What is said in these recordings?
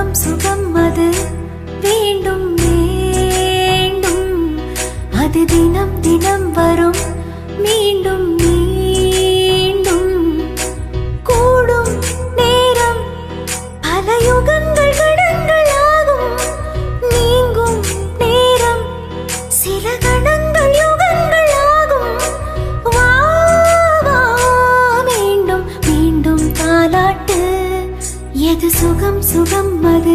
சுகம் சுகம் அது வேண்டும் வேண்டும், அது தினம் தினம் வரும் மீண்டும் மீண்டும். கூடும் நேரம் பல யுகங்கள் கடங்கள் ஆகும், நீங்கும் நேரம் சில கணங்கள் யுகங்கள் ஆகும். வா வா மீண்டும் மீண்டும் தாலாட்டு, எது சுகம் சுகம் அது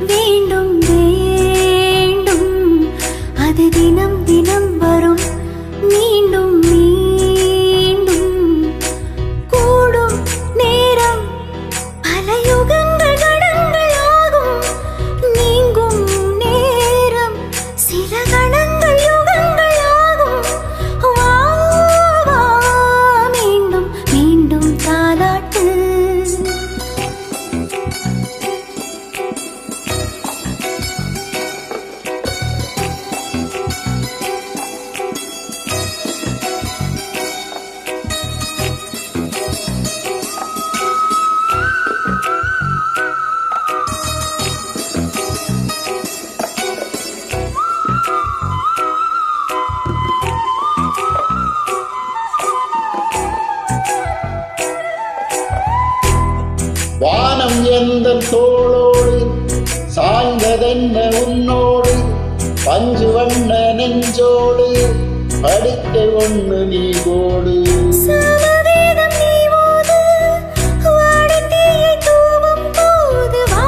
வேண்டும் வேண்டும், அது தினம் தினம் வரும் மீண்டும் மீண்டும். கூடும் நேரம் பல யுகங்கள் கடங்கள் ஆகும், நீங்கும் நேரம் சில கணங்கள் யுகங்கள் ஆகும். வா வா மீண்டும் மீண்டும் தாலாட்டு. வானம் எந்த தோளோடு சாய்ந்ததென்ன உன்னோடு, பஞ்சு வண்ண நெஞ்சோடு படிக்க ஒண்ணு நீ கோடு. சமவேதம் நீ ஓது, வாடித்தீயை தூவும் போது வா,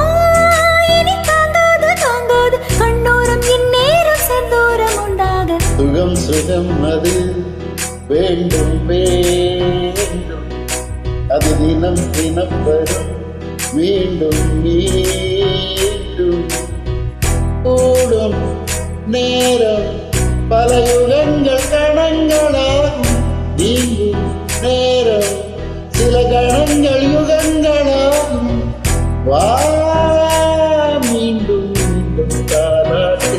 இனி தாங்காது தாங்காது கண்ணோரம் இந்நேரம் செந்தூரம் உண்டாக. சுகம் சுகம் அது வேண்டும் வேண்டும், அது தினம் தினம் வரும் மீண்டும் மீண்டும். கூடும் நேரம் பல யுகங்கள் கணங்களாகும், நீங்கும் நேரம் சில கணங்கள் யுகங்களாகும். வா மீண்டும் மீண்டும் தாலாட்டு.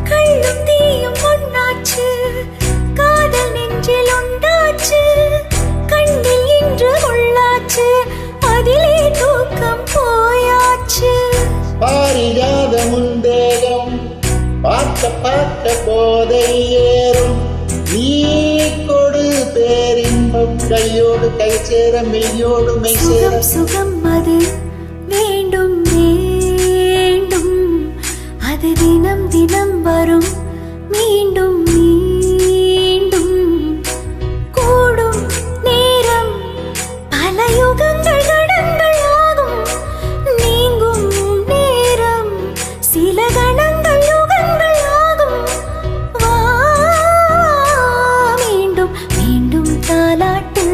கள்ளும் தீயும் ஒன்னாச்சு, காதல் நெஞ்சில் உண்டாச்சு, கண்ணில் இன்று உள்ளாச்சு, அதிலே தூக்கம் போயாச்சு. பாரிஜாத முந்தேகம் பார்க்க பார்க்க போதை ஏறும், நீ கொடு பேரின்பம் கையோடு கை சேர மெய்யோடு மெய் சேர. சுகம் சுகம் அது வேண்டும் வேண்டும், அது தினம் தினம் வரும் மீண்டும் மீண்டும். கூடும் நேரம் பல யுகங்கள் கடங்கள் ஆகும், நீங்கும் நேரம் சில கணங்கள் யுகங்கள் ஆகும். வா மீண்டும் மீண்டும் தாலாட்டு,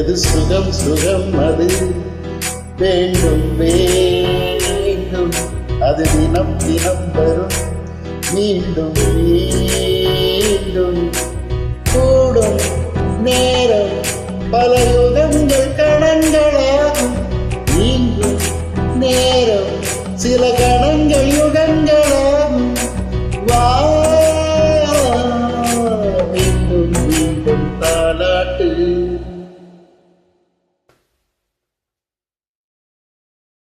எது சுகம் சுகம் அது வேண்டும் வேண்டும், அது தினம் தினம் வரும் மீண்டும் மீண்டும். கூடும் நேரம் பல